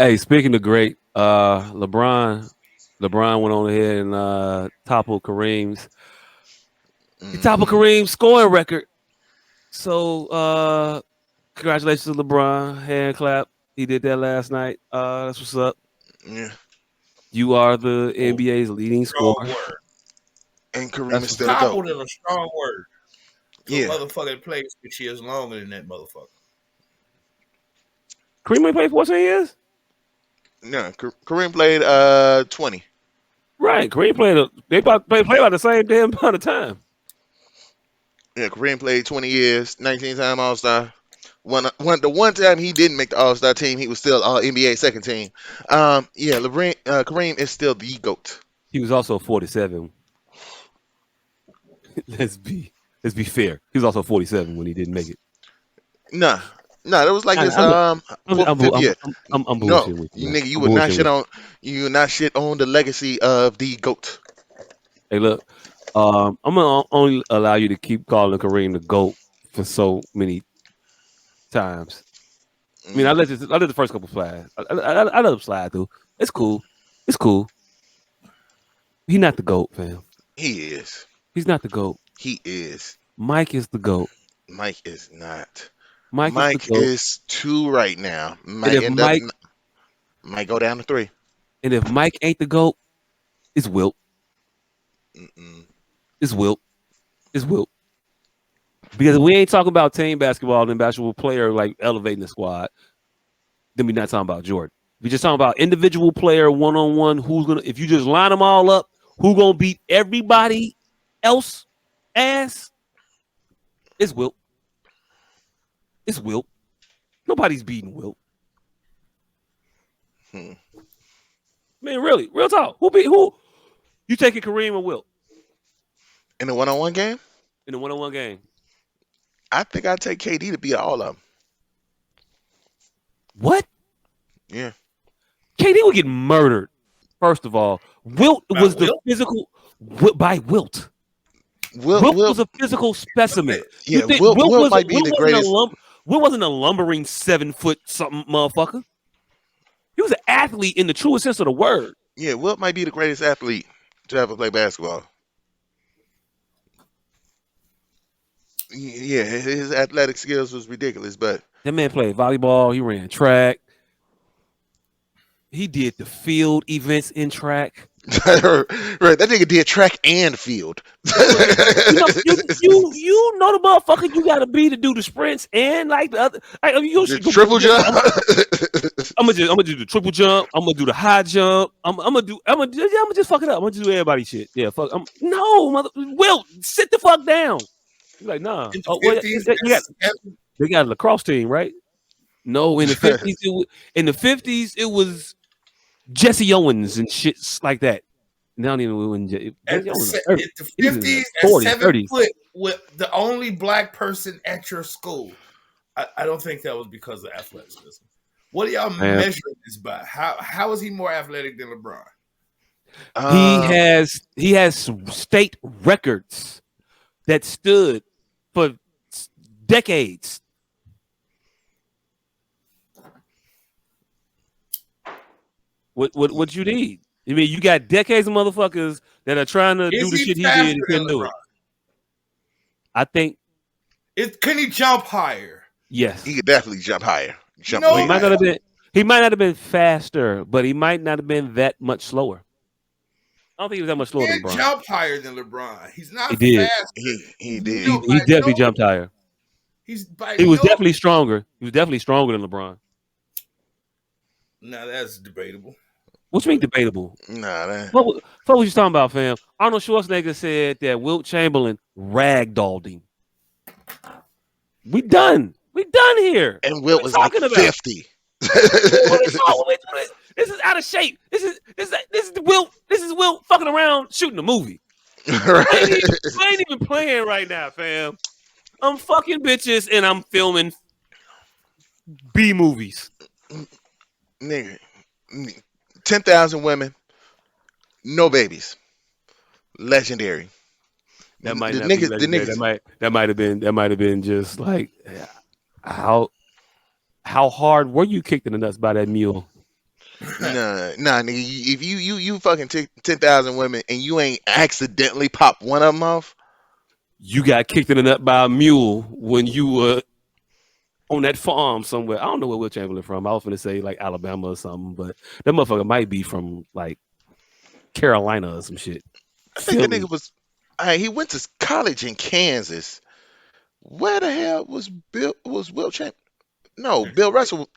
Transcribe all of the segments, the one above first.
Hey, speaking of great, LeBron went on ahead and toppled Kareem's. He toppled Hmm. Kareem's scoring record. So congratulations to LeBron. Hand clap. He did that last night. That's what's up. Yeah, You are the Oh, NBA's leading strong scorer. word. and Kareem That's is what's still the up. GOAT. Toppled in a strong word. So Yeah, motherfucker played 6 years longer than that motherfucker. Kareem only played 14 years? no, Kareem played 20. Right. Kareem played play about the same damn amount of time. Yeah, Kareem played 20 years, 19-time All Star. The one time he didn't make the All Star team, he was still All NBA second team. Yeah, Kareem is still the GOAT. He was also 47. let's be let's be fair. He was also 47 when he didn't make it. Nah, nah, that was like I, his I'm, fourth or fifth year. I'm No, bullshitting with you, you man. nigga, I'm bullshitting with you. you would not shit on the legacy of the GOAT. Hey, look, I'm gonna only allow you to keep calling Kareem the GOAT for so many times. I mean, Mm, I let the first couple slide. I let him slide through. It's cool. It's cool. He's not the GOAT, fam. he is. He's not the GOAT. He is. Mike is the GOAT. Mike is not. Mike is the Mike GOAT. is two right now. And Might if end up. Mike Might go down to three. and if Mike ain't the GOAT, it's Wilt. Mm-mm. It's Wilt. It's Wilt. Because we ain't talking about team basketball and basketball player like elevating the squad, then we're not talking about Jordan. We just talking about individual player one on one. Who's gonna if you just line them all up, who gonna beat everybody else ass? It's Wilt. It's Wilt. Nobody's beating Wilt. Hmm. I mean, really, real talk. Who beat who? You taking Kareem or Wilt In the one-on-one game, in a one on one game? I think I'd take KD to beat all of them. What? Yeah. KD would get murdered. First of all, Wilt By was the Will? physical by Wilt. Will Wilt Will was a physical specimen. You yeah, think Will might be the greatest. Wilt wasn't a lumbering 7 foot something motherfucker. He was an athlete in the truest sense of the word. Yeah, Will might be the greatest athlete to ever play basketball. Yeah, his athletic skills was ridiculous, but That man played volleyball. He ran track. He did the field events in track. right, that nigga did track and field. You know the motherfucker you gotta be to do the sprints and like the other. Like, you The should go. triple jump. I'm gonna do the triple jump. I'm gonna do the high jump. I'm gonna just fuck it up. I'm gonna just do everybody shit. Yeah, fuck. No, mother. Will sit the fuck down. You're like, nah. In the Oh, well, 50s, you got they got a lacrosse team, right? No, in the 50s, it was Jesse Owens and shits like that. Now even when at Jesse Owens, the he was in his 50s at 40s, 7 30s. foot with the only black person at your school. I don't think that was because of athleticism. What are y'all Man, measuring this by? How is he more athletic than LeBron? um, he has state records that stood for decades. What you need? I mean, you got decades of motherfuckers that are trying to do Is the he shit he did faster and than couldn't do LeBron? it. I think Can he jump higher? he yes. could definitely jump higher, jump He way No, might not higher. have been he might not have been faster, but he might not have been that much slower. I don't think he was that much slower than can't LeBron. jump higher than LeBron. He's He not did. faster. He He's did. no He by definitely no. jumped higher. He's by He was no. definitely stronger. He was definitely stronger than LeBron. Now that's debatable. What you mean But debatable? Nah, that, What was you talking about, fam? Arnold Schwarzenegger said that Wilt Chamberlain ragdolled him. We done. We done here. and What are Wilt we was like talking about? 50. What are we talking about? This is out of shape. This is the Wilt. This is Wilt fucking around shooting a movie. Right? I ain't even playing right now, fam. I'm fucking bitches and I'm filming B movies. Nigga, 10,000 women, no babies. Legendary. That might The not be the legendary. niggas, That might have been just like how how hard were you kicked in the nuts by that mule? Nah, nigga. If you fucking 10,000 women and you ain't accidentally pop one of them off, You got kicked in the nut by a mule when you were on that farm somewhere. I don't know where Will Chamberlain from. I was gonna say like Alabama or something, but that motherfucker might be from like Carolina or some shit. I think the Philly. nigga was. He went to college in Kansas. Where the hell was Bill? Was Will Champ? No, Bill Russell.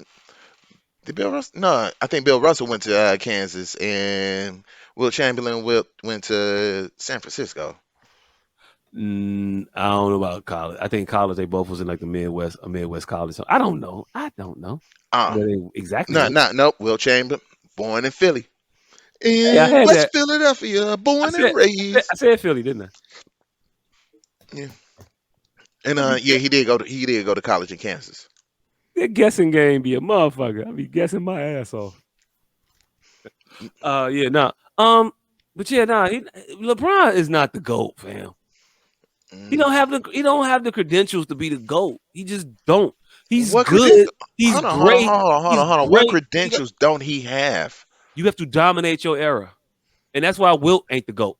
Did Bill Russell? No, I think Bill Russell went to Kansas, and Will Chamberlain went to San Francisco. I don't know about college. I think college they both was in like the Midwest, a Midwest college. So I don't know. I don't know Uh, where they exactly no, went. no, no. Will Chamberlain, born in Philly, Hey, I in had West that. Philadelphia, born and raised. I said Philly, didn't I? Yeah, and I be yeah, he did go to college in Kansas. that guessing game be a motherfucker. I be guessing my ass off. Yeah, nah. But yeah, nah. LeBron is not the goat, fam. Mm. He don't have the credentials to be the GOAT. He just don't. He's What credentials? good. He's Hold on, hold on, great. hold on, hold He's on, hold on. What great. credentials don't he have? You have to dominate your era. And that's why Wilt ain't the GOAT.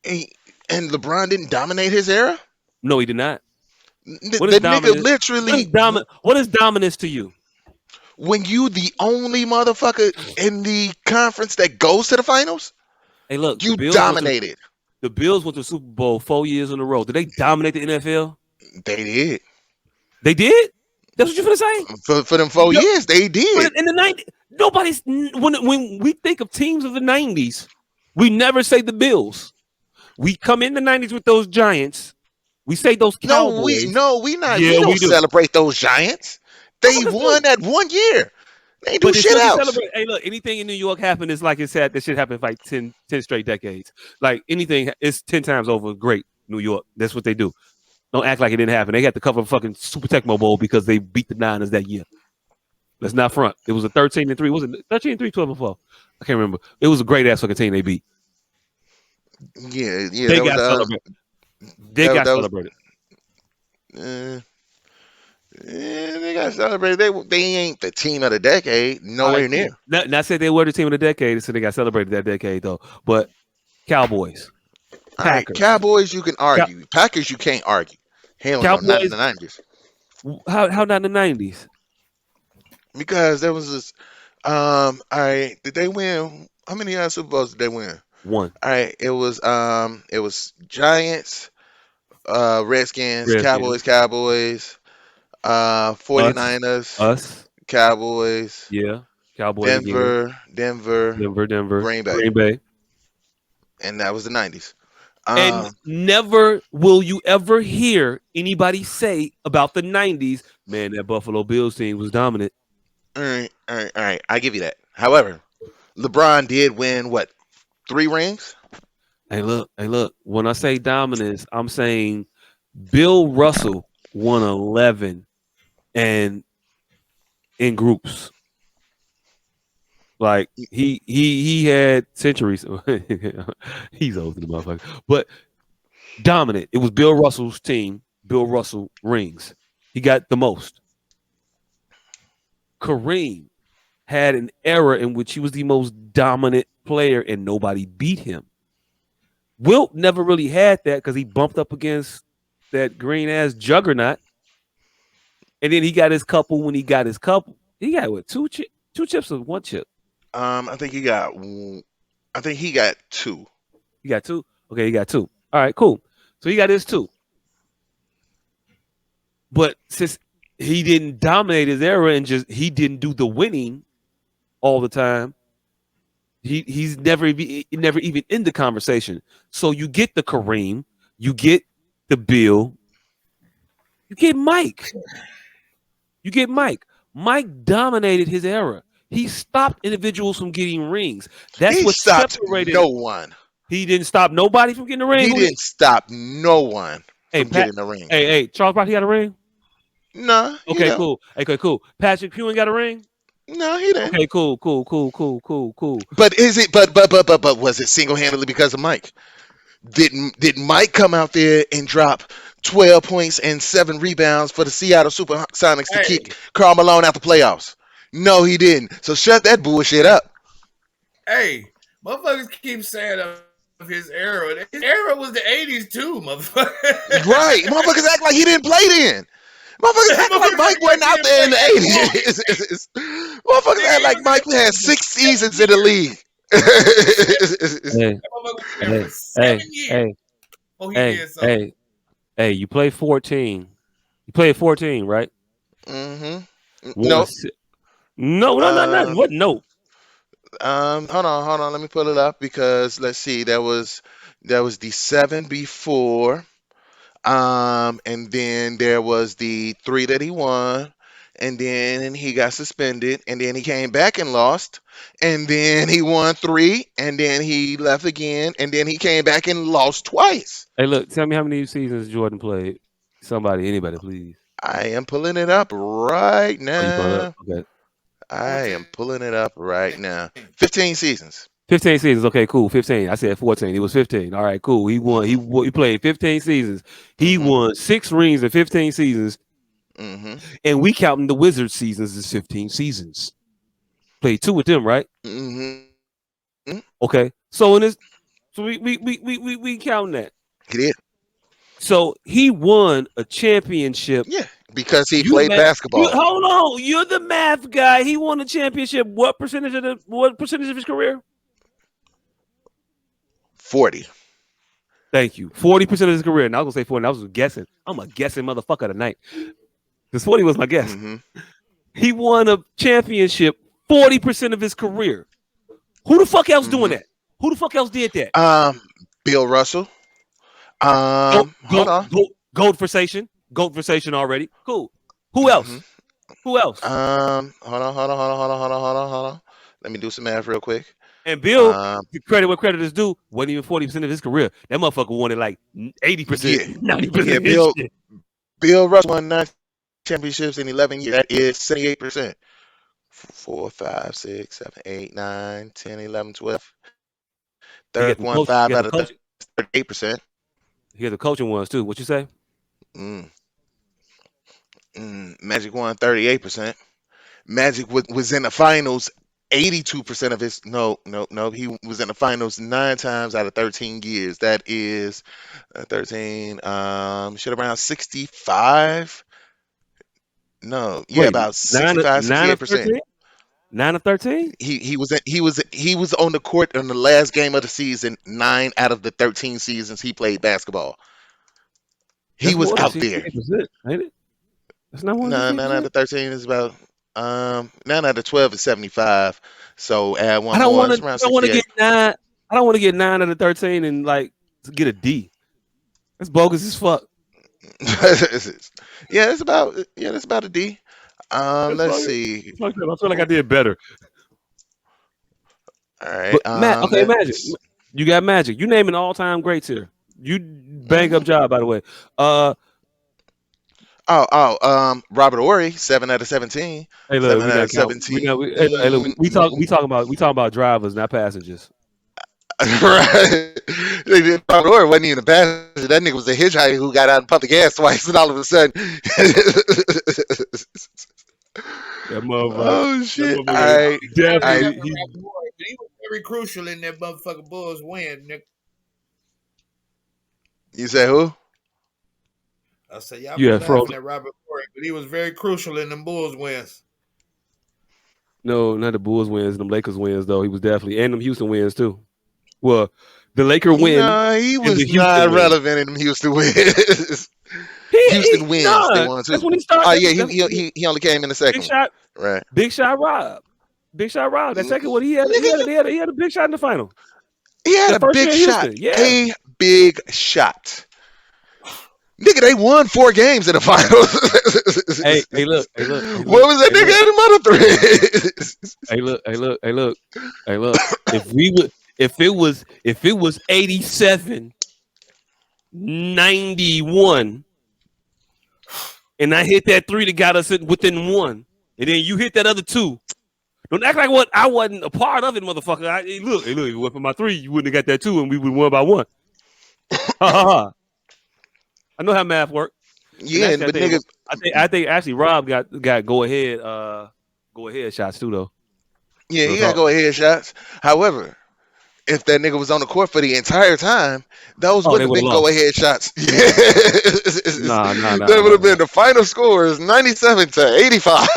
And, and LeBron didn't dominate his era. No, he did not. The, What is the nigga dominance? literally, What is dominance to you? when you the only motherfucker in the conference that goes to the finals, Hey, look, you dominated. the Bills went to the Super Bowl 4 years in a row. Did they dominate the NFL? They did. They did? That's what you're gonna say? For them The 4 years, they did. But in the 90s, when we think of teams of the 90s, we never say the Bills. We come in the 90s with those Giants. We say those No, we Cowboys. no, we not. We Yeah, don't we do. celebrate those Giants. They Motherfuckers won do. that 1 year. They do But they shit still get else. celebrated. Hey, look, anything in New York happened is like it's had that shit happened for like 10 straight decades. Like anything, it's 10 times over great. New York. That's what they do. Don't act like it didn't happen. They had to cover fucking Super Tecmo Bowl because they beat the Niners that year. Let's not front. It was a 13-3. Was it 13-3, 12-4? I can't remember. It was a great ass fucking team they beat. Yeah, yeah. They That was got celebrated. They that got that was. celebrated. Uh, they got celebrated. They ain't the team of the decade. All right, Nowhere cool. near. Not said they were the team of the decade, so they got celebrated that decade though. But Cowboys, All right, Packers, Cowboys you can Cow- argue. Packers you can't argue. Hell no, not in Cowboys. the 90s. How not in the 90s? Because there was this. All right, did they win? How many Super Bowls did they win? One. All right, it was Giants, Redskins, Redskins. Cowboys, Us. 49ers, Us. Cowboys, Yeah. Cowboys again. Denver, Denver. Green Bay, Green Bay. and that was the 90s. And Um, never will you ever hear anybody say about the 90s, man, that Buffalo Bills team was dominant. all right, all right, all right. I give you that. However, LeBron did win what, 3 rings? Hey, look. When I say dominance, I'm saying Bill Russell won 11 and in groups. Like he had centuries. He's older than the motherfucker. But dominant. It was Bill Russell's team. Bill Russell rings. He got the most. Kareem had an era in which he was the most dominant player and nobody beat him. Wilt never really had that because he bumped up against that green ass juggernaut. And then he got his couple when he got his couple. He got what, two chips or one chip? I think he got. I think he got 2. He got two? Okay, he got two. All right, cool. So he got his two. But since he didn't dominate his era and just he didn't do the winning all the time, he's never even in the conversation. So you get the Kareem, you get the Bill, you get Mike. You get Mike. Mike dominated his era. He stopped individuals from getting rings. That's He what stopped separated. no one. He didn't stop nobody from getting a ring. He didn't stop no one Hey, from getting the ring. Hey, Charles Barkley got a ring. No, he Okay, don't. cool. Okay, cool. Patrick Ewing got a ring. No, he didn't. Okay, cool. But is it? But was it single handedly because of Mike? Did Mike come out there and drop 12 points and 7 rebounds for the Seattle Supersonics to Hey, kick Karl Malone out the playoffs? No, he didn't. So shut that bullshit up. Hey, motherfuckers keep saying of his era. His era was the 80s too, motherfucker. Right. Motherfuckers act like he didn't play then. Motherfuckers act like Motherfuckers Mike act like wasn't he out didn't there play in the at all. 80s. Motherfuckers Nigga, act he like was in Mike the had league for 6 seasons in the 7 years. league. Hey, That motherfucker was there hey, for hey, 7 years hey, before he hey, did something. hey, hey. You play 14. You played 14, right? hmm Won. Nope. No, no, no, no. Um, What? No. hold on. Let me pull it up because let's see. That was the seven before. And then there was the three that he won, and then he got suspended, and then he came back and lost, and then he won three, and then he left again, and then he came back and lost twice. Hey, look. Tell me how many seasons Jordan played. Somebody, anybody, please. I am pulling it up right Oh, you brought it up. now. Okay. I 14. am pulling it up right now. 15 seasons. 15 seasons. Okay, cool. 15. I said 14. It was 15. All right, cool. He won. hmm He played 15 seasons. He hmm won 6 rings in 15 seasons, hmm and we counting the Wizards seasons as 15 seasons. Played 2 with them, right? hmm Okay. So in this, so we counting that. He did. So he won a championship. Yeah, because he You the played math. You basketball. hold on. You're the math guy. He won a championship. What percentage of his career? 40. Thank you. 40% of his career. And I was gonna say 40. And I was guessing. I'm a guessing motherfucker tonight. Because 40 was my guess. hmm He won a championship 40% of his career. Who the fuck else doing hmm that? Who the fuck else did that? Um, Bill Russell. Goat, Hold goat, on. goat, goat versation. Goat versation already. Cool. Who hmm else? Who else? Hold on. Let me do some math real quick. And Bill, Um, the credit where credit is due, wasn't even 40% of his career. That motherfucker wanted like 80%, yeah, 90% yeah. of his Bill shit. Bill Russell won 9 championships in 11 years. That is 78%. 4, 5, 6, 7, 8, 9, 10, 11, 12. He Dirk got some won coach. He five got out some of coaching. 38%. He got the coaching ones too. What you say? Mm, Magic won 38%. Magic was in the finals 82% of his. No. He was in the finals 9 times out of 13 years. That is 13. Should around 65. No, yeah, Wait, about nine, 65, nine of 68%. 13? 9 of 13? He was on the court in the last game of the season 9 out of the 13 seasons he played basketball. He That's was more than out there. 68%, ain't it? That's not more than No, 9 out 68%. of 13 is about 9 out of 12 is 75. So add I one don't more, want to. it's around I don't want to 68. get 9. I don't want to get 9 out of 13 and like to get a D. That's bogus as fuck. That's about a D. That's Let's fucking. see. Fuck that. I feel like I did better. All right. But Matt, okay, Magic. You got Magic. You naming all time greats here. You bang up Mhm. job, by the way. Uh, Robert Ory, 7 out of 17. hey, look, 7 we out not of count. We not. Hey, look, 17. we talking about drivers, not passengers. Right. Robert Ory wasn't even a passenger. That nigga was a hitchhiker who got out and pumped the gas twice, and all of a sudden, That motherfucker. oh That shit! All motherfucker right, Say I that definitely. for He, Robert Horry, but he was very crucial in that motherfucking Bulls win, nigga. you say who? I say y'all be yeah, laughing frozen. at Robert Horry, but he was very crucial in them Bulls wins. No, not the Bulls wins. Them Lakers wins though. He was definitely and them Houston wins too. Well, the Laker win No, he and the was Houston not win. relevant in them Houston wins. He Houston wins. They nah. won That's too. when he Oh started. yeah, That's he only came in the big second one. shot. Right. Big shot Rob. Big shot Rob. That second one, Nigga, he had a big shot in the final. he had That a first big year in shot. Houston. Yeah. A big shot. Nigga, they won 4 games in the finals. Hey, look, hey, look, hey, What look, was that hey, look, nigga in the other three? hey, look, hey, look, hey, look, hey, look. If it was 87, 91, and I hit that three that got us within one, and then you hit that other two. Don't act like what I wasn't a part of it, motherfucker. Hey, look, if it went for my three, you wouldn't have got that two, and we would won by one. Ha ha ha. I know how math works. And Yeah, actually, but nigga, I think actually Rob got go Go ahead, shots too though. Yeah, Real he got to talk. go ahead shots. However, if that nigga was on the court for the entire time, those Oh, wouldn't they have would have been go lost. ahead shots. Nah, nah, That nah, would nah, have been nah. the final score is 97 to 85.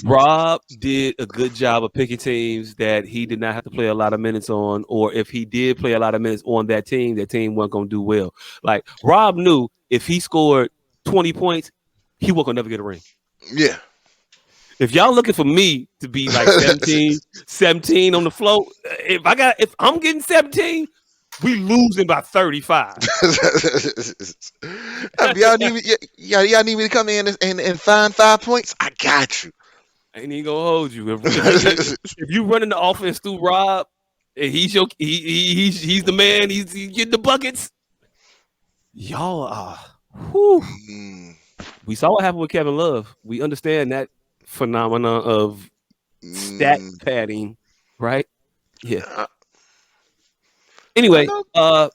Nah. Rob did a good job of picking teams that he did not have to play a lot of minutes on, or if he did play a lot of minutes on that team wasn't gonna do well. Like Rob knew if he scored 20 points, he wasn't gonna never get a ring. Yeah. If y'all looking for me to be like 17 on the float, if I'm getting 17, we losing by 35. Y'all need me, y'all need me to come in and find 5 points? I got you. I ain't even gonna hold you. If you running the offense through Rob, and he's the man, he's getting the buckets. Y'all are whew. Mm, We saw what happened with Kevin Love. We understand that phenomenon of stat mm, padding, right? Yeah. I, I Anyway, know.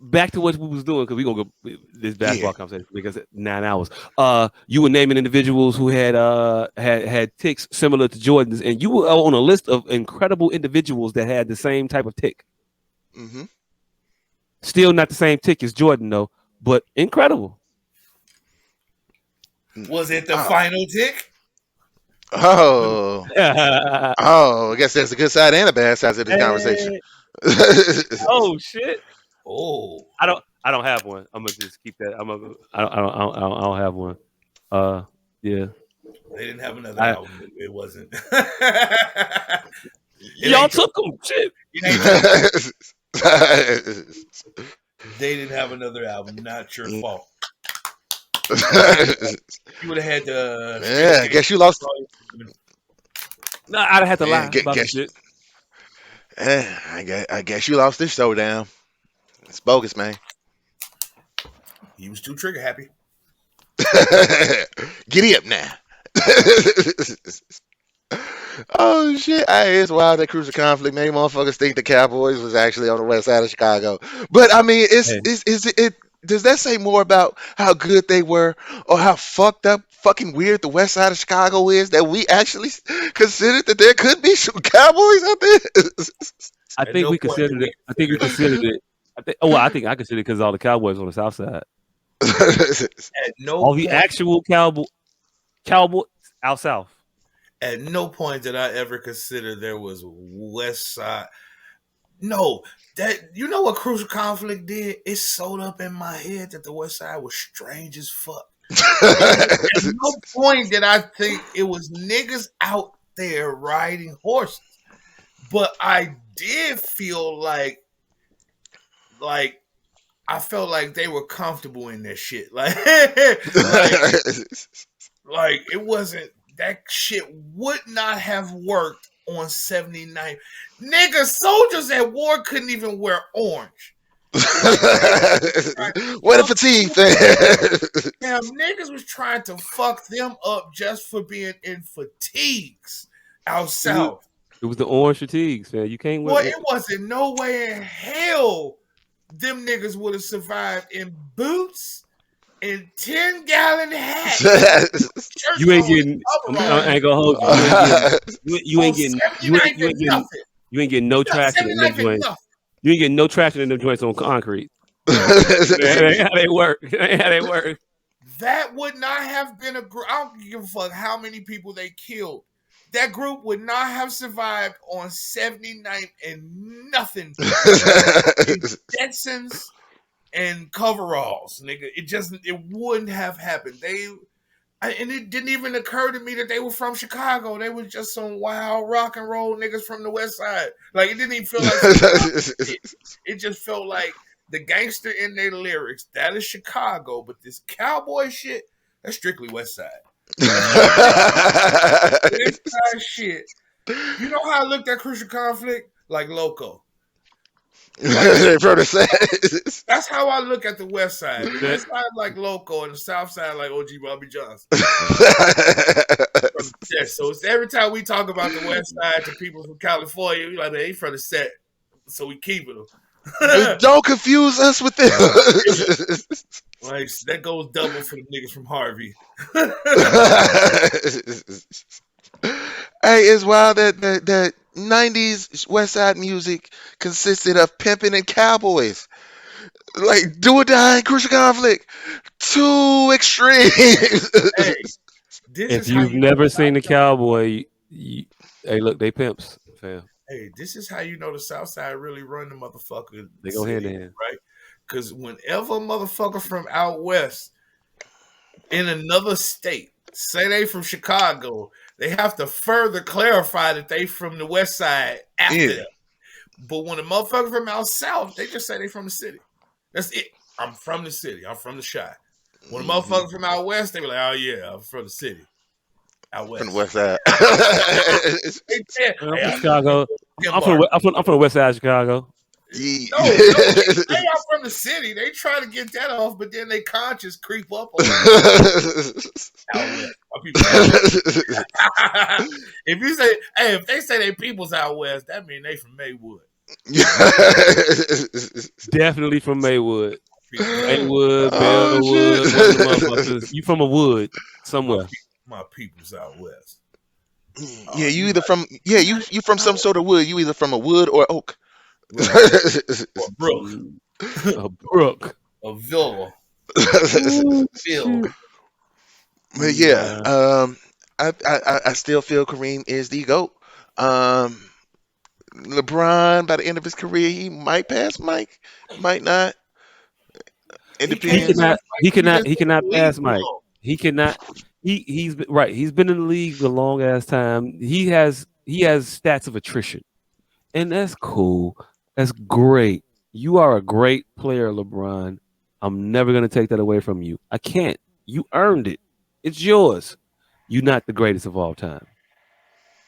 back to what we was doing because we gonna go this Yeah. basketball conversation because 9 hours. You were naming individuals who had ticks similar to Jordan's, and you were on a list of incredible individuals that had the same type of tick. Hmm. Still not the same tick as Jordan though, but incredible. Was it the Oh. final tick? Oh. Eh, Oh, I guess there's a good side and a bad side to this conversation. oh shit! Oh, I don't have one. I'm gonna just keep that. I don't have one. Uh, yeah. they didn't have another I, album. It wasn't. it y'all ain't your. took them. Shit. It ain't your. They didn't have another album. Not your fault. You would have had the Yeah, I Sophisticated. guess you lost. Nah, I'd have had to Yeah, lie about some guess. shit. I guess you lost this showdown. It's bogus, man. He was too trigger happy. Giddy up now. Oh shit! It's wild that crucial conflict made motherfuckers think the Cowboys was actually on the west side of Chicago. But I mean, Hey, it does that say more about how good they were, or how fucked up, fucking weird the west side of Chicago is that we actually considered that there could be some Cowboys out there? I At think no we point did considered it. we I think we consider. considered it. I think I considered it because all the Cowboys on the South Side. At no All the point. actual Cowboys out south. At no point did I ever consider there was West Side. No, that you know what Crucial Conflict did? It sewed up in my head that the West Side was strange as fuck. At no point did I think it was niggas out there riding horses, but I did feel like I felt like they were comfortable in their shit. Like it wasn't that shit would not have worked on 79. Nigga, soldiers at war couldn't even wear orange. Like What a fatigue thing. damn, niggas was trying to fuck them up just for being in fatigues out It was, south. it was the orange fatigues, man. You can't Boy, win. it wasn't no way in hell them niggas would have survived in boots and 10-gallon hats, church You ain't on getting. I coveralls ain't gonna hold you. You ain't getting. You on ain't getting. You ain't. 79th You and ain't getting. nothing. You ain't getting no traction in them 79th and joints. nothing. You ain't getting no traction in them joints on concrete. That ain't how they work. That ain't how they work. That would not have been a group. I don't give a fuck how many people they killed. That group would not have survived on 79th and nothing. In Jetsons and coveralls, nigga. It wouldn't have happened. And it didn't even occur to me that they were from Chicago. They was just some wild rock and roll niggas from the West Side. Like it didn't even feel like some shit. It just felt like the gangster in their lyrics. That is Chicago, but this cowboy shit, that's strictly West Side. West Side shit. You know how I looked at Crucial Conflict? Like Loco. Like From the set. that's how I look at the West Side. The West Side like Loco, and the South Side like OG Bobby Johnson. Yeah, so it's every time we talk about the West Side to people from California, we like, man, he from the set, so we keeping them. But don't confuse us with this. Like that goes double for the niggas from Harvey. Hey, it's wild that 90s West Side music consisted of pimping and cowboys. Like do or die, crucial conflict. Too extreme. Hey, this If is how you've you know never the seen South the Side. cowboy, hey, look, they pimps, fam. Hey, this is how you know the South Side really run the motherfucking They go hand city, in hand. right? Because whenever a motherfucker from out west in another state say they from Chicago, they have to further clarify that they from the west side after Yeah. that. But when a motherfucker from out south, they just say they from the city. That's it. I'm from the city. I'm from the Chi. When a Hmm. motherfucker from out west, they be like, oh yeah, I'm from the city. Out From the west. West Side. Hey, man, I'm hey, from I Chicago. Tim Bar. I'm from the West Side of Chicago. No, no, they Yeah. say I'm from the city. They try to get that off, but then they conscious creep up on you. Out west. My people's out west. If you say, hey, if they say they people's out west, that mean they from Maywood. Definitely from Maywood. People's out Maywood, Oh shit. Bellwood, one of the motherfuckers. You from a wood my somewhere. my people's out west. Yeah, Oh, you either from you from some sort of wood. You either from a wood or oak. right. Or Brook. Mm, a brook. A Villa. Oh, Bill. shit. But yeah, Nah. I still feel Kareem is the GOAT. Um, LeBron, by the end of his career, he might pass Mike, might not. It He can't depends. pass Mike. He just He been in cannot the league pass too Mike. long. He cannot he's been right. He's been in the league a long ass time. He has stats of attrition. And that's cool. That's great. You are a great player, LeBron. I'm never gonna take that away from you. I can't. You earned it. It's yours. You're not the greatest of all time.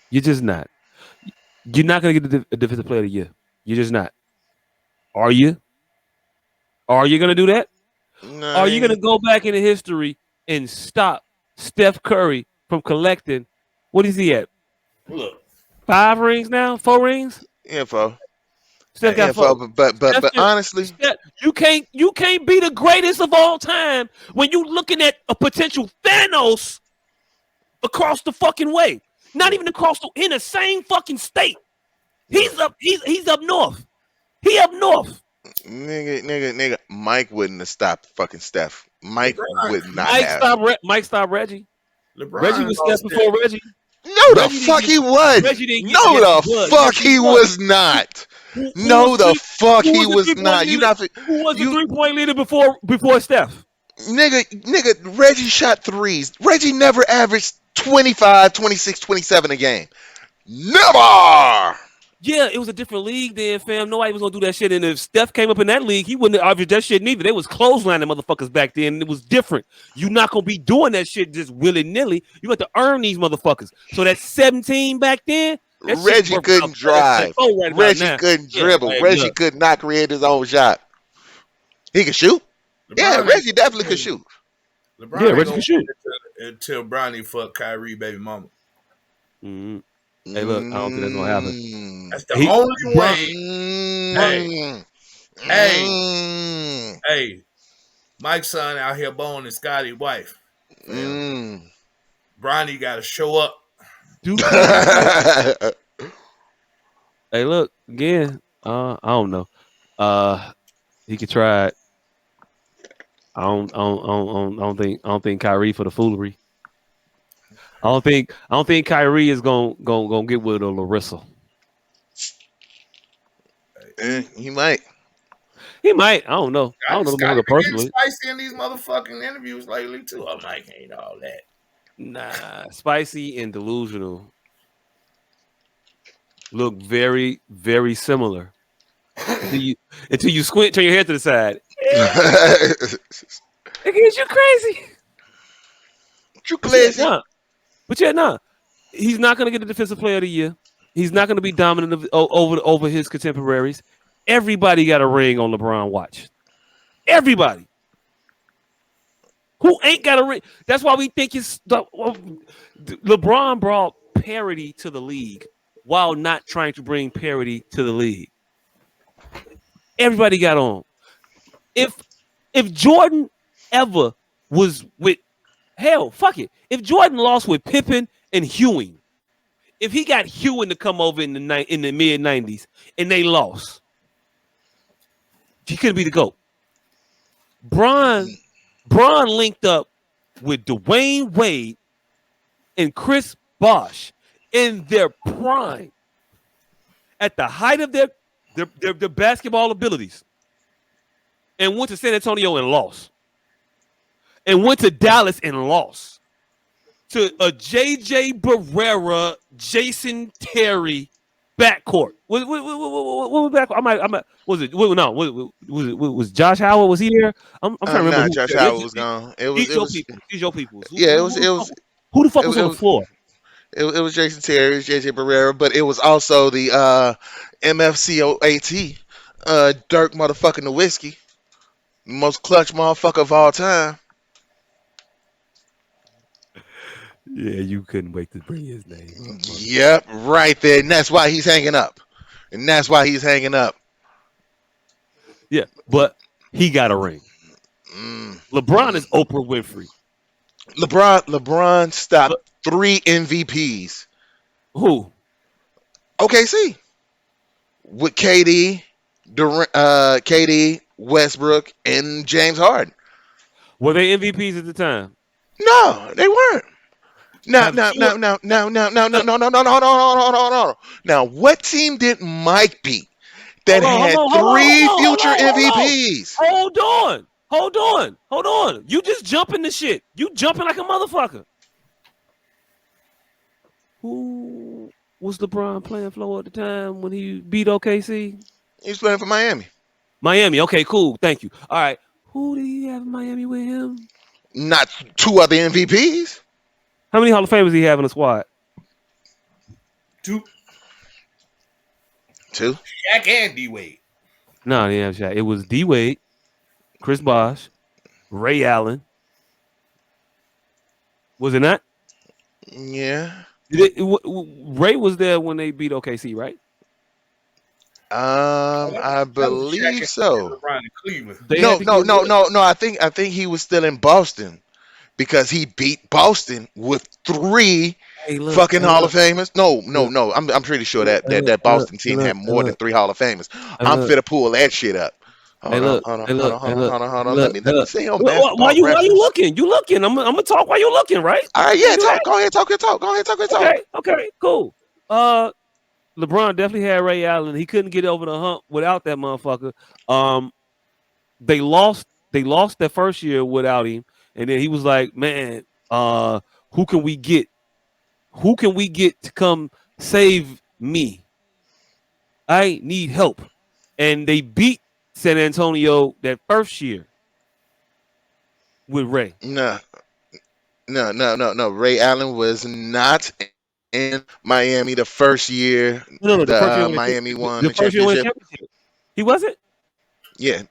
You're just not. You're not gonna get a defensive player of the year. You're just not. Are you? Are you gonna do that? Are you Nine. gonna go back into history and stop Steph Curry from collecting? What is he at? Look, 5 rings now? 4 rings? Info. Steph hey, got Info. four. But Steph, honestly, Steph, you can't be the greatest of all time when you looking at a potential Thanos across the fucking way. Not even across in the same fucking state. look, He's up north. He up north. nigga, Mike wouldn't have stopped fucking Steph. Mike LeBron, would not have. Mike stopped Reggie. Reggie LeBron was Steph lost that. before Reggie. No, the fuck he was. Reggie didn't get No, yes he the was. fuck Yes he he was. was not. Who was No, the fuck who he was the was 3 point not. You leader? not Who was the you 3 point leader before Steph? nigga. Reggie shot threes. Reggie never averaged 25, 26, 27 a game. Never. Yeah, it was a different league then, fam. Nobody was gonna do that shit. And if Steph came up in that league, he wouldn't have averaged that shit neither. They was clotheslining motherfuckers back then. It was different. You not gonna be doing that shit just willy nilly. You got to earn these motherfuckers. So that 17 back then, that shit Reggie worked out couldn't better than drive. 4 right about Reggie now. couldn't Yeah, dribble. like Reggie look, could not create his own shot. He could shoot. Yeah, LeBron ain't Reggie definitely could shoot. yeah, LeBron ain't Reggie gonna can win shoot. until Bronny fuck Kyrie baby mama. Mm-hmm. Hey, look, I don't think that's gonna happen. Mm, That's the He only Bron, way. Hey, mm, hey, mm, hey, Mike's son out here boning Scotty's wife. Fam, mm. Bronny got to show up. Duke can't do that. Hey, look again. I don't know. He could try it. I don't think Kyrie for the foolery. I don't think Kyrie is gonna get with a Larissa. He might. He might. I don't know. I don't know the Scotty mother been getting personally. spicy in these motherfucking interviews lately too. Oh, Mike ain't all that. Nah, spicy and delusional look very very similar until you squint, turn your head to the side. It gets you crazy. Too But yeah, classy. nah. But yeah, nah. He's not gonna get the defensive player of the year. He's not gonna be dominant over his contemporaries. Everybody got a ring on LeBron watch. Everybody who ain't got a ring. That's why we think LeBron brought parity to the league while not trying to bring parity to the league. Everybody got on. If Jordan ever was with hell, fuck it. If Jordan lost with Pippen and Ewing, if he got Ewing to come over in the mid 90s and they lost, he couldn't be the GOAT. Bron linked up with Dwayne Wade and Chris Bosh in their prime, at the height of their basketball abilities, and went to San Antonio and lost, and went to Dallas and lost to a J.J. Barrera, Jason Terry backcourt. What was backcourt? Was Josh Howard? Was he there? I'm trying to remember. Nah, Who Josh Howard was gone. These your people. These your people. Yeah, Who the fuck was on the floor? It was Jason Terry, it was JJ Barrera, but it was also the MFCOAT, Dirk motherfucking Nowitzki, most clutch motherfucker of all time. Yeah, you couldn't wait to bring his name. Yep, right there, and that's why he's hanging up. Yeah, but he got a ring. LeBron is Oprah Winfrey. LeBron stopped 3 MVPs. Who? OKC with KD, Westbrook, and James Harden. Were they MVPs at the time? No, they weren't. No. Now, what team did Mike beat that had 3 future MVPs? Hold on. You just jumping the shit. You jumping like a motherfucker. Who was LeBron playing for at the time when he beat OKC? He was playing for Miami. Miami. Okay, cool. Thank you. All right. Who did he have in Miami with him? Not 2 other MVPs. How many Hall of Famers did he have in the squad? 2. 2. Shaq and D Wade. No, he didn't have Shaq. It was D Wade, Chris Bosh, Ray Allen. Was it not? Yeah. Ray was there when they beat OKC, right? I believe so. Cleveland. No. I think he was still in Boston because he beat Boston with 3 fucking Hall of Famers. No. I'm pretty sure that Boston team had more than 3 Hall of Famers. I'm finna pull that shit up. Hold on. Let me see on basketball. Why you looking? You looking? I'm gonna talk while you looking, right? All right, yeah, talk. Go ahead, talk your talk. Okay, cool. LeBron definitely had Ray Allen. He couldn't get over the hump without that motherfucker. They lost their first year without him, and then he was like, "Man, who can we get? Who can we get to come save me? I need help." And they beat San Antonio that first year with Ray. No. Ray Allen was not in Miami the first year. The first year Miami won the championship. He wasn't? Yeah.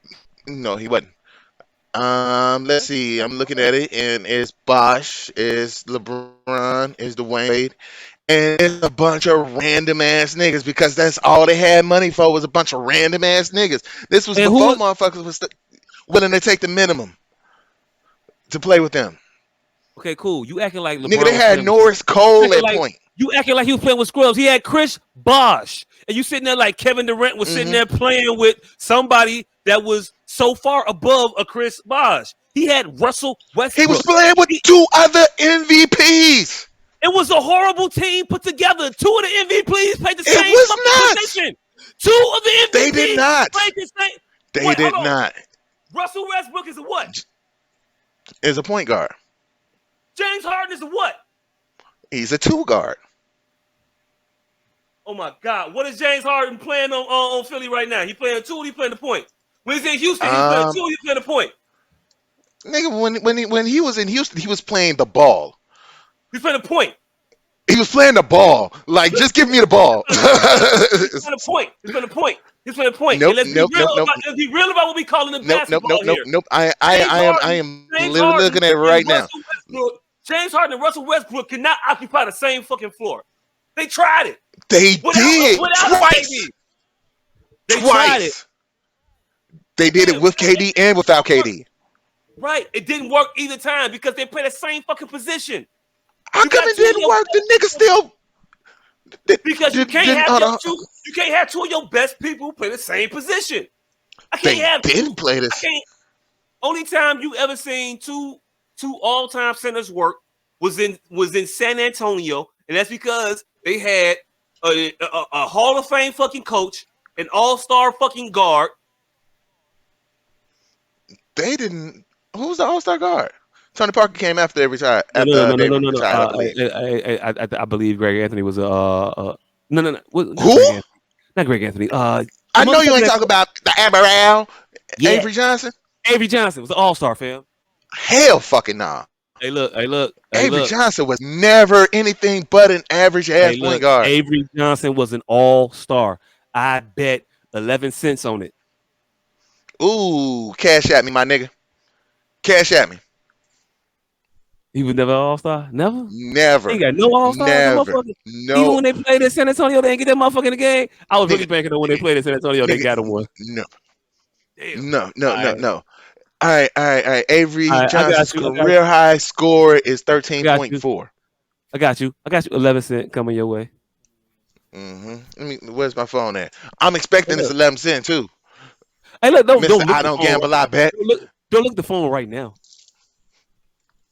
No, he wasn't. Let's see. I'm looking at it, and it's Bosh, it's LeBron, it's Dwayne Wade, and it's a bunch of random ass niggas because that's all they had money for was a bunch of random ass niggas. This was before motherfuckers was willing to take the minimum to play with them. Okay, cool. You acting like LeBron. Nigga, they had Norris Cole at point. You acting like he was playing with scrubs. He had Chris Bosh. And you sitting there like Kevin Durant was sitting there playing with somebody that was so far above a Chris Bosh. He had Russell Westbrook. He was playing with 2 other MVPs. It was a horrible team put together. 2 of the MVPs played the same position. 2 of the MVPs They did not. played the same. They did not. Russell Westbrook is a what? Is a point guard. James Harden is a what? He's a 2 guard. Oh my God! What is James Harden playing on Philly right now? He playing 2. He playing the point. When he's in Houston, he's playing 2. He's playing the point. Nigga, when he was in Houston, he was playing the ball. He's playing the point. He was playing the ball. Like, just give me the ball. He's playing the point. He's playing the point. He's playing the point. Nope, Let's be real about what we calling the basketball here. Nope. I am literally looking at it right now. James Harden and Russell Westbrook cannot occupy the same fucking floor. They tried it. They did twice. They tried it. They did it with KD and without KD. Right. It didn't work either time because they play the same fucking position. How You come got it two of didn't your work? The nigga still did, because you can't didn't. have your two. You can't have two of your best people play the same position. I can't They have two. didn't play I this. can't. Only time you ever seen two all time centers work was in San Antonio, and that's because they had a Hall of Fame fucking coach, an All Star fucking guard. They didn't. Who was the All Star guard? Tony Parker came after they retired. No, no, no, no, They no, no, no. retired, I believe. I believe Greg Anthony was no, no, no, not Who? Greg Anthony, not Greg Anthony. The I know you motherfucker ain't that talking about the Admiral yeah, Avery Johnson. Avery Johnson was an All Star fam. Hell, fucking nah. Hey, look, hey, look, hey, Avery look. Johnson was never anything but an average ass Hey, point look, guard. Avery Johnson was an all star. I bet 11 cents on it. Ooh, cash at me, my nigga. Cash at me. He was never all star. Never. He Never, got no all stars. The never, motherfucker. Even no, when they played in San Antonio, they didn't get that motherfucker in the game. I was really nigga, banking on when they played in San Antonio, they nigga, got him one. no, Damn. no, no, All no, right. no. All right, all right, all right. Avery All right. I got Johnson's you. I got career high score is I got you. 13.4. I got you. I got you. 11 cent coming your way. Let me. Where's my phone at? I'm expecting Hey, this look. 11 cent too, Hey, look. Mister. Don't look I at the don't phone. gamble. I bet. Don't look at the phone right now.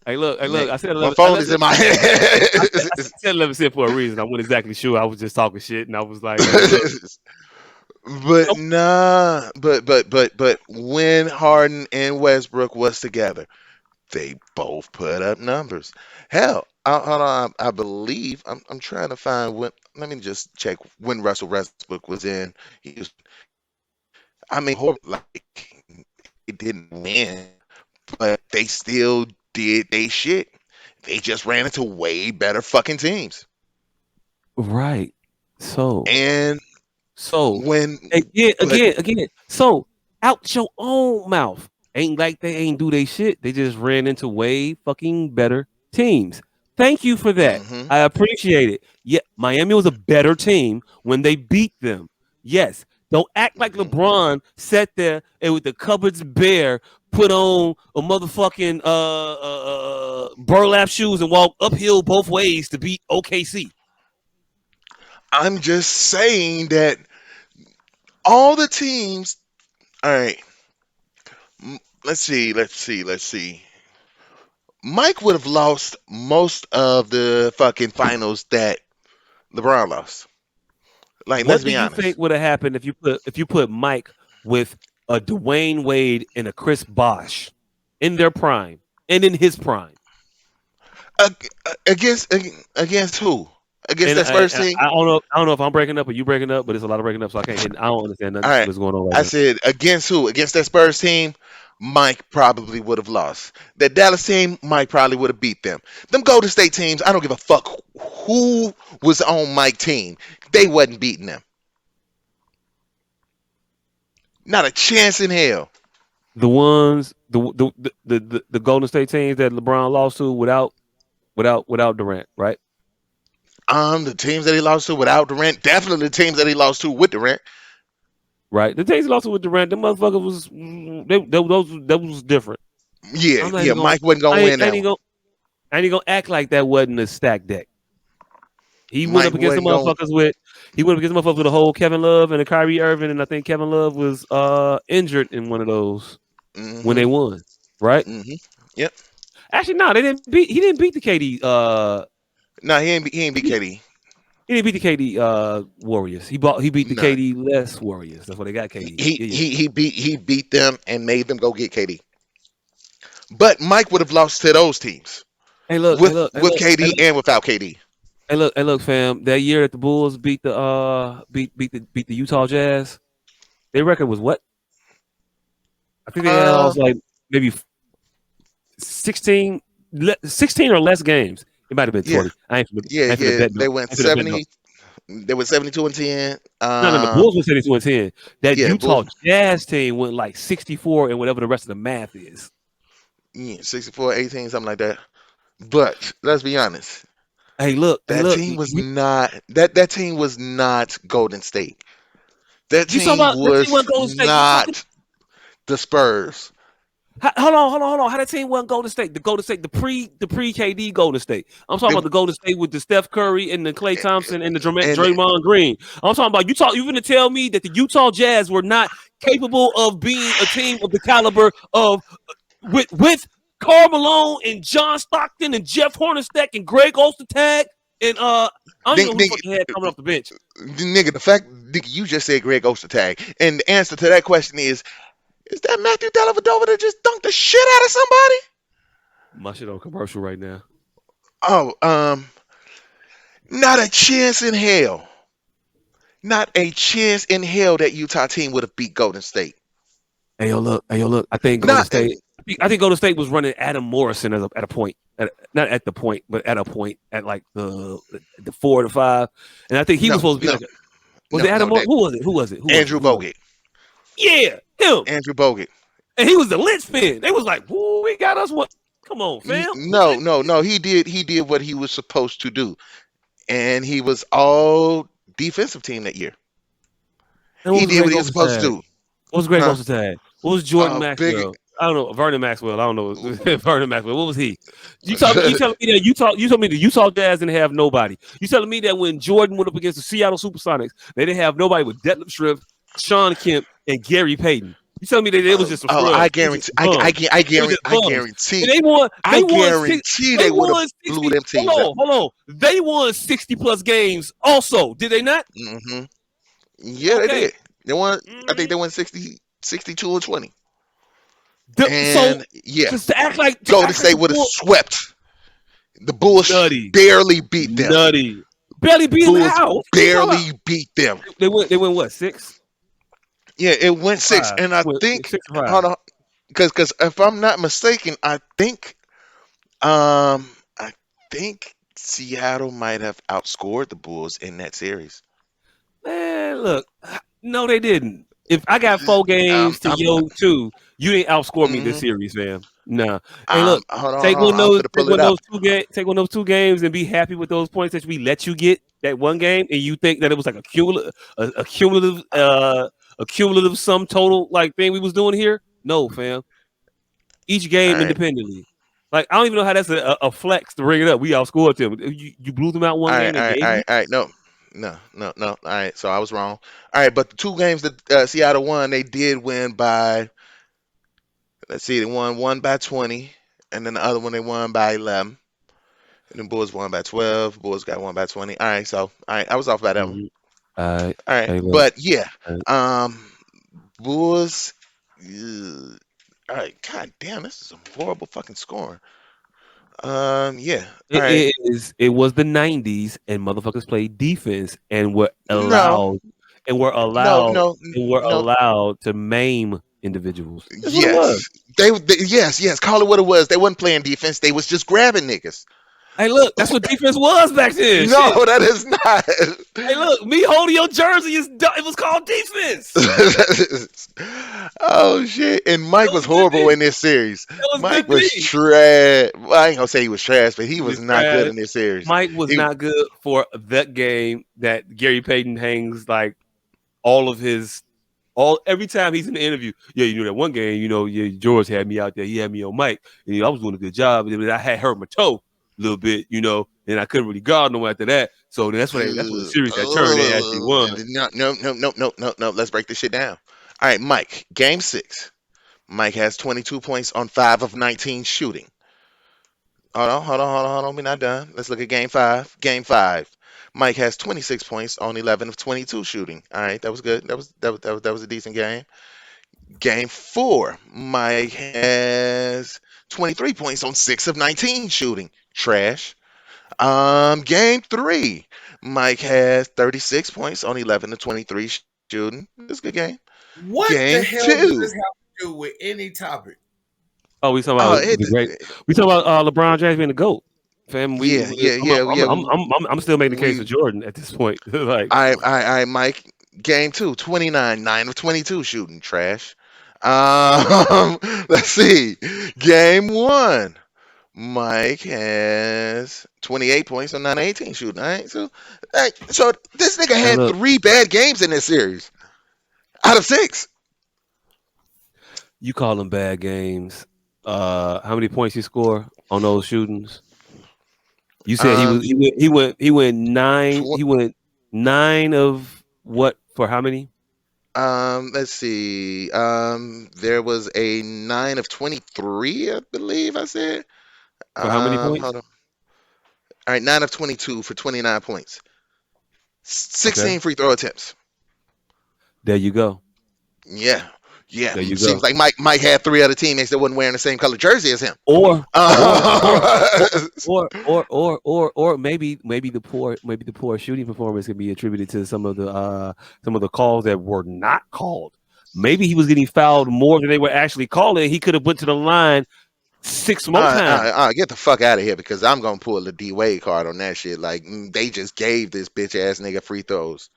Hey, look. Hey, look. Nigga, I said my 11. phone is in my I head. said 11 cent for a reason. I wasn't exactly sure. I was just talking shit, and I was like, hey, look. But Nope. nah, but when Harden and Westbrook was together, they both put up numbers. Hell, hold on, I believe I'm trying to find when. Let me just check when Russell Westbrook was in. I mean, like it didn't win, but they still did they shit. They just ran into way better fucking teams. Right. So, And so, when, again, but again. So, out your own mouth. Ain't like they ain't do they shit. They just ran into way fucking better teams. Thank you for that. hmm I appreciate it. Yeah, Miami was a better team when they beat them. Yes. Don't act like hmm LeBron sat there and with the cupboards bare, put on a motherfucking burlap shoes and walk uphill both ways to beat OKC. I'm just saying that all the teams. All right, let's see. Mike would have lost most of the fucking finals that LeBron lost. Like, let's What do be you honest. think would have happened if you put Mike with a Dwayne Wade and a Chris Bosh in their prime and in his prime? Against who? Against And that Spurs I, team? I don't know if I'm breaking up or you breaking up, but it's a lot of breaking up, so I can't. I don't understand All nothing right. what's going on right I now. said against who? Against that Spurs team, Mike probably would have lost. That Dallas team, Mike probably would have beat them. Them Golden State teams, I don't give a fuck who was on Mike team. They wasn't beating them. Not a chance in hell. The ones, the Golden State teams that LeBron lost to without Durant, right? The teams that he lost to without Durant, definitely the teams that he lost to with Durant. Right. The teams he lost to with Durant, the motherfucker was that was different. Yeah, I'm not yeah. even going. Mike wasn't gonna win I that ain't one. gonna. I ain't gonna act like that wasn't a stack deck. He went Mike up against the wasn't going. motherfuckers with he went up against the motherfuckers with a whole Kevin Love and a Kyrie Irving, and I think Kevin Love was injured in one of those when hmm they won. Right? hmm Yep. Actually, no, they didn't beat he didn't beat the KD No, he ain't beat he, KD. he didn't beat the KD Warriors. He beat the No, KD less Warriors. That's why they got KD. Yeah, yeah. he beat them and made them go get KD. But Mike would have lost to those teams Hey look, hey look, hey with look, hey KD look, and without KD. hey look, fam. That year that the Bulls beat the beat the Utah Jazz, their record was what? I think they had Uh, also like maybe 16, 16 or less games. It might have been yeah, 20. I ain't finna yeah. bet no. They went I ain't finna bet no. 70. They went 72-10. No, no, the Bulls were 72-10. That Yeah, Utah Bulls. Jazz team went like 64 and whatever the rest of the math is. Yeah, 64-18, something like that. But let's be honest. Hey, That look. team was not that team was not Golden State. That You talking team about that team was wasn't Golden State? You talking? not the Spurs. Hold on. How that team wasn't Golden State? The Golden State, the pre KD Golden State. I'm talking They, about the Golden State with the Steph Curry and the Klay Thompson and the and Draymond Green. I'm talking about you gonna tell me that the Utah Jazz were not capable of being a team of the caliber of with Karl Malone and John Stockton and Jeff Hornacek and Greg Ostertag and I don't even know who the nigga, fuck they had coming off the bench. nigga, the fact nigga, you just said Greg Ostertag, and the answer to that question is that Matthew Dellavedova that just dunked the shit out of somebody? My shit on commercial right now. Oh, not a chance in hell. Not a chance in hell that Utah team would have beat Golden State. Hey yo, look. I think Golden Not State. I think Golden State was running Adam Morrison at a point, not at the point, but at a point at like the 4 to 5, and I think he was no, supposed to be no, like, was it Adam? no. That Who was it? Who was it? Who was it? Andrew Who was it? Bogut. Yeah, him. Andrew Bogut. And he was the linchpin. They was like, "Woo, we got us what? Come on, fam." No. He did what he was supposed to do, and he was all defensive team that year. And what He was did Greg what he was supposed to Ostertag? do. What was Greg Huh? Ostertag? What was Jordan Big. Maxwell? I don't know. Vernon Maxwell. I don't know. Vernon Maxwell. What was he? You telling me that Utah? You told me the Utah Jazz didn't have nobody. You telling me that when Jordan went up against the Seattle SuperSonics, they didn't have nobody with Detlef Schrempf, Sean Kemp, and Gary Payton. You telling me that it was just a Oh, scrub? I It was just guarantee. bums. It was just I bums. And guarantee. they won. I They won six. guarantee They they would have won blew 60. them teams out. Hold on. They won 60+ games. Also, did they not? Hmm. Yeah, they Okay. did. They won. I think Mhm. they won 60, 62 and 20. So And yeah, to act like Golden State the would have Bulls swept. The Bulls nutty. barely beat them. Nutty. Barely beat him. Bulls How? What you talking about? barely beat them. They went what? 6? Yeah, it went six, 5. and I Went think 6 or 5. hold on, because if I'm not mistaken, um I think Seattle might have outscored the Bulls in that series. Man, look. No, they didn't. If I got 4 games to I'm yo 2, you ain't outscore me this mhm. series, fam. Nah. Hey, look. Hold on, I'm gonna Take pull it one of up. those 2 games. Take one of those 2 games and be happy with those points that we let you get that one game, and you think that it was like a cumulative sum total like thing we was doing here. No, fam. Each All game right, independently. Like I don't even know how that's a flex to bring it up. We outscored them. You blew them out one game they gave you. all right. No. All right, so I was wrong. All right, but the two games that Seattle won, they did win by. Let's see, they won one by 20, and then the other one they won by 11. And then Bulls won by 12. Bulls got one by 20. All right, so all right, I was off by that one. Mhm. All right. All right, Hey, look. but yeah, All right. um, Bulls. All right, god damn, this is some horrible fucking scoring. Yeah, all right. It was the 90s and motherfuckers played defense and No, were no, allowed no, no. to maim individuals. That's what it was. Yes, yes. Call it what it was. They wasn't playing defense. They was just grabbing niggas. Hey, look, that's what defense was back then. Shit. No, that is not. Hey, look, me holding your jersey it was called defense. Oh shit! And That Mike was was good horrible D. in this series. That was Mike good was D. trash. Well, I ain't gonna say he was trash, but he He was was not good trash. in this series. Mike was He, not good for that game that Gary Payton hangs like all of his every time he's in the interview. Yeah, you know that one game, yeah, George had me out there. He had me on mic, and I was doing a good job. And I had hurt my toe a little bit, and I couldn't really guard no more after that. So that's when the series had turned. They actually won. no. Let's break this shit down. All right, Mike. Game 6. Mike has 22 points on 5 of 19 shooting. Hold on. We're not done. Let's look at game 5. Game 5. Mike has 26 points on 11 of 22 shooting. All right, that was good. That was a decent game. Game 4. Mike has 23 points on 6 of 19 shooting. Trash. Game 3. Mike has 36 points on 11 to 23 shooting. That's a good game. What the Game hell does 2. this have to do with any topic? Oh, we talking Oh, about it. the great. We talking about LeBron James being the goat. Fam, I'm still making the case We. for Jordan at this point. Like, come on. Mike. Game 2. 29, 9 of 22 shooting. Trash. Um, let's see. Game 1. Mike has 28 points on 9 of 18 shooting. All right, so this nigga Hey, had look, 3 bad games in this series out of 6. You call them bad games. How many points he score on those shootings? You said Um, he went nine. tw- He went nine of what for how many? let's see. There was a 9 of 23, I believe I said. For how many points? Hold on. All right, 9 of 22 for 29 points. Okay, 16 free throw attempts. there you go. Yeah, yeah. There you Seems go. like Mike had three other teammates that wasn't wearing the same color jersey as him. Or or or Uh, or maybe the poor shooting performance can be attributed to some of the calls that were not called. Maybe he was getting fouled more than they were actually calling. He could have went to the line six more times. get the fuck out of here because I'm gonna pull the D Wade card on that shit. Like they just gave this bitch ass nigga free throws.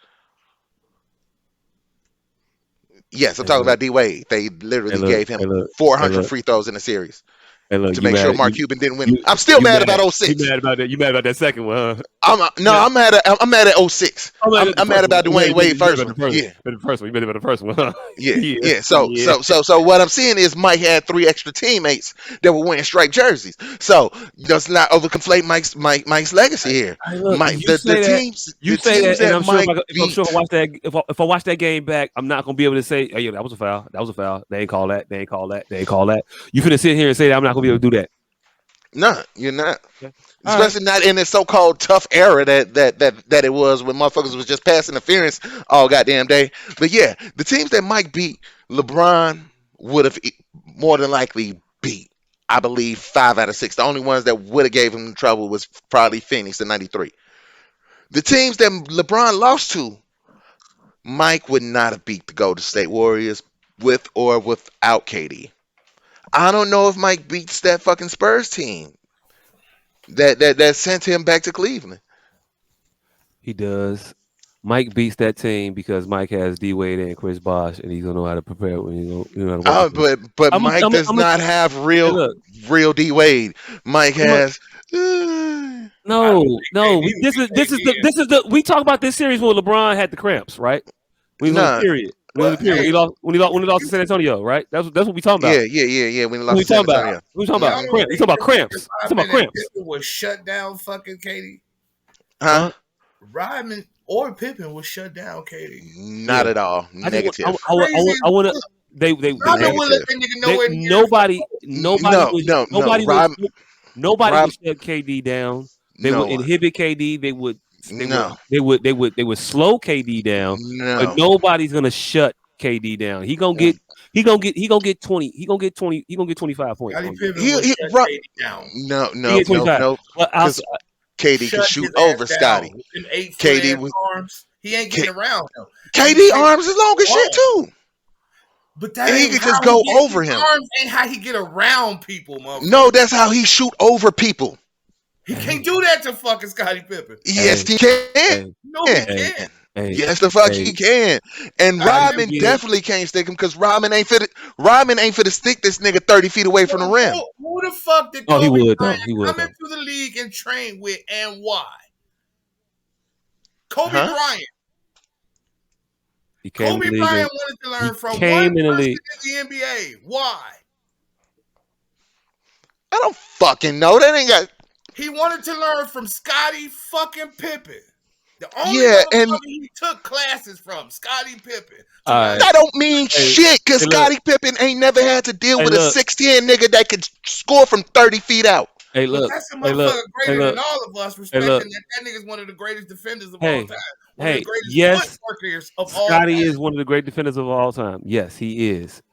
Yes, I'm Hey talking look, about D Wade. They hey literally look, gave him hey look, hey 400 look, free throws in the series hey look. to make sure Mark Cuban didn't win. I'm still You mad mad about you 06. mad about that? You mad about that second one? Huh? No, Yeah. I'm mad at 06. I'm mad at the I'm mad first one. about Dwayne Wade You mad first about one. the first, Yeah. about the first one. You mad about the first one? Huh? Yeah, Yeah, yeah. So, yeah. so, so, so, what I'm seeing is Mike had three extra teammates that were wearing striped jerseys. So let's not overconflate Mike's legacy here. Hey, look, Mike, you the say teams that, and that I'm sure Mike if I beat. watch that, if I watch that game back, I'm not gonna be able to say, "Oh yeah, that was a foul. That was a foul. They ain't call that. They ain't call that. They ain't call that." You finna sit here and say that I'm not gonna be able to do that. No, you're not. Okay. All right. Especially not in this so-called tough era that it was when motherfuckers was just pass interference all goddamn day. But yeah, the teams that Mike beat, LeBron would have more than likely beat. I believe 5 out of 6. The only ones that would have gave him trouble was probably Phoenix in '93. The teams that LeBron lost to, Mike would not have beat the Golden State Warriors with or without KD. I don't know if Mike beats that fucking Spurs team that sent him back to Cleveland. He does. Mike beats that team because Mike has D Wade and Chris Bosh, and he's gonna know how to prepare when you know how to work with them. But Mike does I'm a, not have hey, look. real D Wade. Mike I'm a, has I don't no, think no. KD would be KD. This is the we talk about this series when LeBron had the cramps, right? When he was on the nah. period. When he was Well, on the period. hey, When he lost to San Antonio, right? That's what we talking about. Yeah. When he What lost we to San talking about? Antonio. What we talking about? y'all hmm don't Cramps. We think talking about that cramps. We talking about Rodman and cramps. Pippen would shut down fucking KD? Huh? Huh? Rodman or Pippen would shut down KD. Not Yeah. at all. I just want Negative. Crazy. I want to Look, they Rodman won't would let Negative. that nigga they nowhere near the fucking. No, no, no. nobody Rob would shut KD down. They would no one. inhibit KD. No. They would slow KD down, but No. nobody's gonna shut KD down. He gonna get 20. He gonna get 25 points Scottie on you. Pippen would He shut Rob, KD down. no, He no, get no, 25. no. But Because outside, KD could Shut shoot his ass over down Scotty. with them 8 foot KD ass was arms. He ain't getting K, around him. He KD KD arms is long as shit long. too. But that And he ain't could how just he go get over his him. arms. Ain't how he get around people, No, motherfucker. that's how he shoot over people. He can't hey, do that to fucking Scottie Pippen. Yes, hey, he can. hey, No, he hey, can't. hey, Yes, the fuck he hey, can. And Scottie Scotty can Pippen. Rodman get definitely can't stick him because Rodman ain't fit to stick this nigga 30 feet away from the rim. Who the fuck did oh he Kobe would though. Bryant He would come though. into the league and train with, and why? Kobe Huh? Bryant. He came in Kobe the league and Bryant wanted to he learn from one came in the person league. in the NBA. Why? I don't fucking know. That ain't got. He wanted to learn from Scottie fucking Pippen. The only Yeah, and motherfucker he took classes from, Scottie Pippen, to All learn. right. that don't mean Hey, shit because hey look, Scottie Pippen ain't never had to deal hey with a look, 6'10 nigga that could score from 30 feet out. hey But look, that's a hey look, motherfucker hey greater than look, all of us, hey look. respecting that nigga's one of the greatest defenders of all Hey, time, one of the hey, greatest yes, footworkers of all Scotty time, is one of the great defenders of all time. Yes, he is.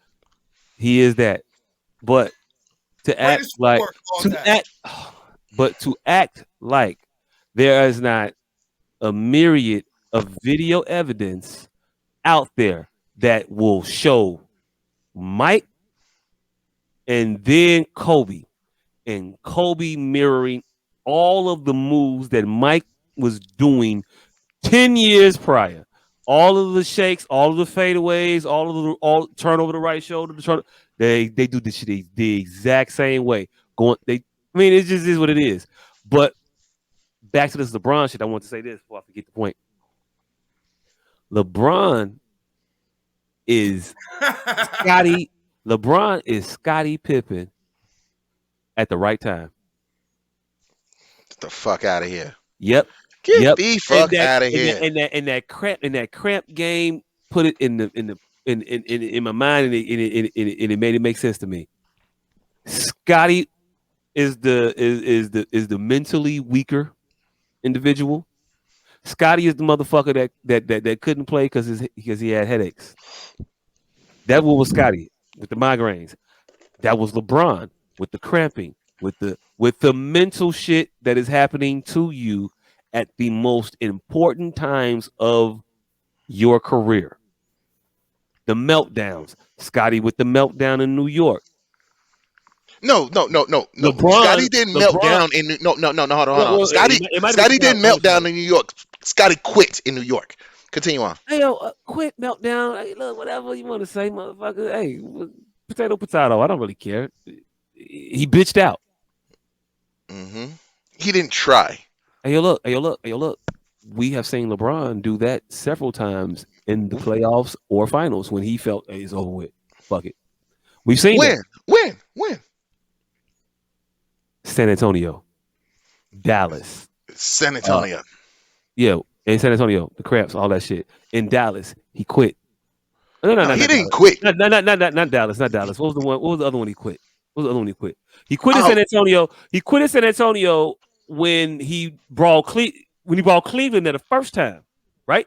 He is that. But to act greatest like footwork of all to time. act but to act like there is not a myriad of video evidence out there that will show Mike and then Kobe and Kobe mirroring all of the moves that Mike was doing 10 years prior. All of the shakes, all of the fadeaways, all turn over the right shoulder, they do this shit the exact same way. I mean, it just is what it is. But back to this LeBron shit, I want to say this before I forget the point. LeBron is Scotty. LeBron is Scottie Pippen at the right time. Get the fuck out of here. Yep, Get yep. the And fuck that out of and that here. and that and that cramp game put it in my mind, and it made it make sense to me. Scotty is the mentally weaker individual. Scotty is the motherfucker that couldn't play because he had headaches. That was Scotty with the migraines. That was LeBron with the cramping, with the mental shit that is happening to you at the most important times of your career. The meltdowns. Scotty with the meltdown in New York. No. LeBron, Scotty didn't melt LeBron. down in no. Hold Well, on. it might have been Scotty didn't melt 2020. down in New York. Scotty quit in New York. Continue on. Hey, yo, quick meltdown. Hey, look, whatever you want to say, motherfucker. Hey, potato, potato. I don't really care. He bitched out. Hmm. He didn't try. Hey, yo, look. Hey, yo, look. Hey, yo, look. We have seen LeBron do that several times in the playoffs or finals when he felt, hey, it's over with. Fuck it. We've seen that. When? San Antonio, Dallas. San Uh, Antonio. yeah, in San Antonio, the cramps, all that shit. In Dallas, he quit. No, no, No, no, he not didn't Dallas. quit. Not Dallas. Not Dallas. What was the one? What was the other one he quit? What was the other one he quit? He quit in Oh San Antonio. He quit in San Antonio when he brought Cleveland there the first time, right?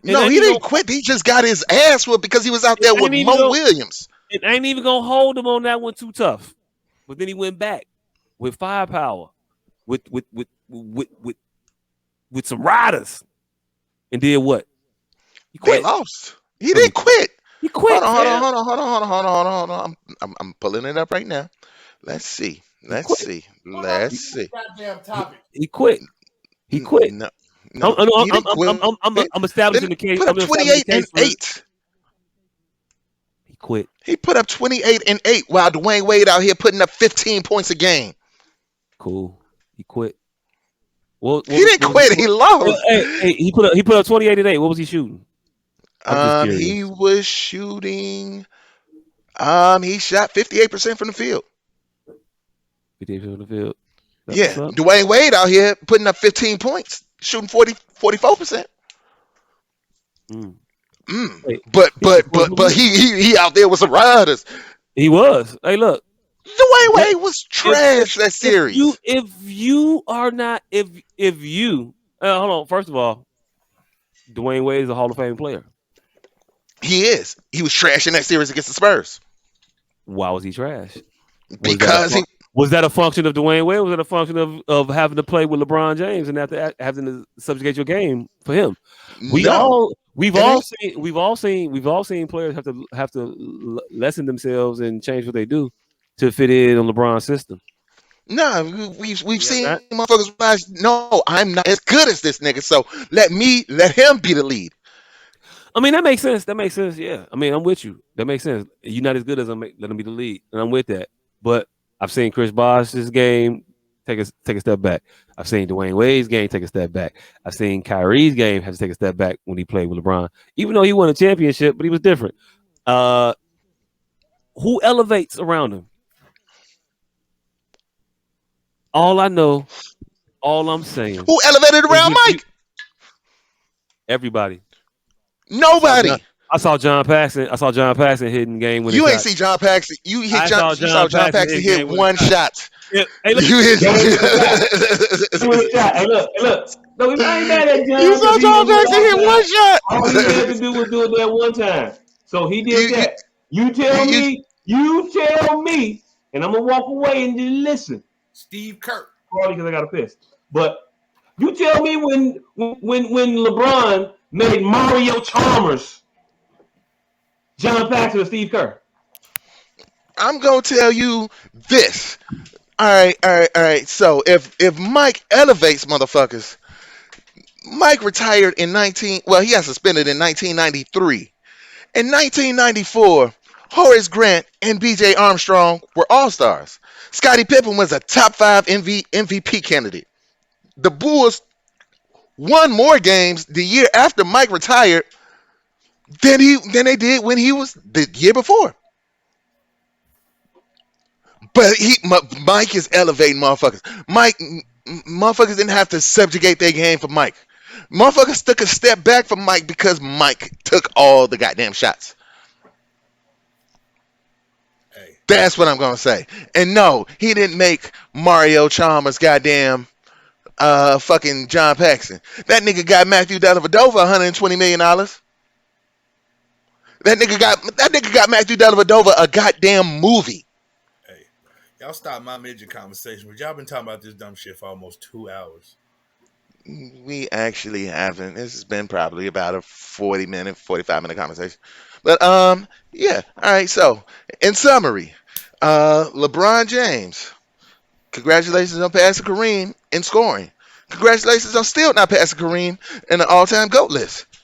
And no, I ain't he even didn't gonna, quit. He just got his ass whooped because he was out and there I with ain't even Mo gonna, Williams. and I ain't even gonna hold him on that one too tough. But then he went back with firepower, with some riders, and did what? He They quit. lost. He No, he didn't quit. quit. He Hold quit, on, hold on, fam. hold on, hold on, hold on, hold on, hold on, hold on. I'm pulling it up right now. Let's see. He Let's quit. see. What happened Let's He, to see. this goddamn he, topic? he quit. He quit. No, I'm, no, I'm, he I'm, didn't quit. I'm establishing Then the case. put up I'm establishing the 28 and case for 8. he quit. He put up 28 and 8 while Dwayne Wade out here putting up 15 points a game. Cool. He quit. What He was didn't quit. He lost. hey, he put up 28 and 8. What was he shooting? I'm just He curious. was shooting. He shot 58% from the field. 58 on the field. That's what's Yeah, up. Dwayne Wade out here putting up 15 points, shooting 44%. Mm. Mm. Hey, But he but was but but he out there with some riders. he was. Hey, look. Dwayne That Wade was if trash that series. you are not if you hold on. First of all, Dwayne Wade is a Hall of Fame player. He is. He was trash in that series against the Spurs Why was he trash? Was that a because fun- he was that a function of Dwayne Wade? Was that a function of having to play with LeBron James and having to subjugate your game for him? no. It ain't. We've all seen players have to lessen themselves and change what they do to fit in on LeBron's system. No, we've We have seen not. motherfuckers realize, no, I'm not as good as this nigga. So let him be the lead. I mean, that makes sense. That makes sense. Yeah. I mean, I'm with you. That makes sense. You're not as good as him. Let him be the lead, and I'm with that. But I've seen Chris Bosh's game take a step back. I've seen Dwayne Wade's game take a step back. I've seen Kyrie's game have to take a step back when he played with LeBron, even though he won a championship, but he was different. Uh, who elevates around him? All I know, all I'm saying Who elevated is around if you Mike? everybody. I saw John. Nobody. I saw John Paxson hitting game winning You ain't shot. see John Paxson. You saw John Paxson Hit hit game winning one shot. shot. Yeah, hey, look, You hit, game winning shot. Game winning shot. Hey, look. No, I ain't mad at you John because saw he John didn't hit Paxson all hit the time. one shot. All he had to do was do it that one time. So he you, did you, that. You you, tell you, me, and I'm gonna walk away and just listen. Steve Kerr. Probably because I got a piss. But you tell me when LeBron made Mario Chalmers, John Paxson, or Steve Kerr. I'm gonna tell you this. All right. So if Mike elevates motherfuckers, Mike retired in 19. Well, he got suspended in 1993. In 1994, Horace Grant and B.J. Armstrong were all stars. Scottie Pippen was a top five MVP candidate. The Bulls won more games the year after Mike retired than they did when he was the year before. But Mike is elevating motherfuckers. Motherfuckers didn't have to subjugate their game for Mike. Motherfuckers took a step back from Mike because Mike took all the goddamn shots. Hey, That's what I'm gonna say. And no, he didn't make Mario Chalmers goddamn fucking John Paxson. That nigga got Matthew Dellavedova $120 million. That nigga got Matthew Dellavedova a goddamn movie. hey, y'all stop my midget conversation, but y'all been talking about this dumb shit for almost 2 hours. We actually haven't. This has been probably about a 40-minute, 45-minute conversation. But yeah. All right. So in summary, LeBron James, congratulations on passing Kareem in scoring. Congratulations on still not passing Kareem in the all-time GOAT list.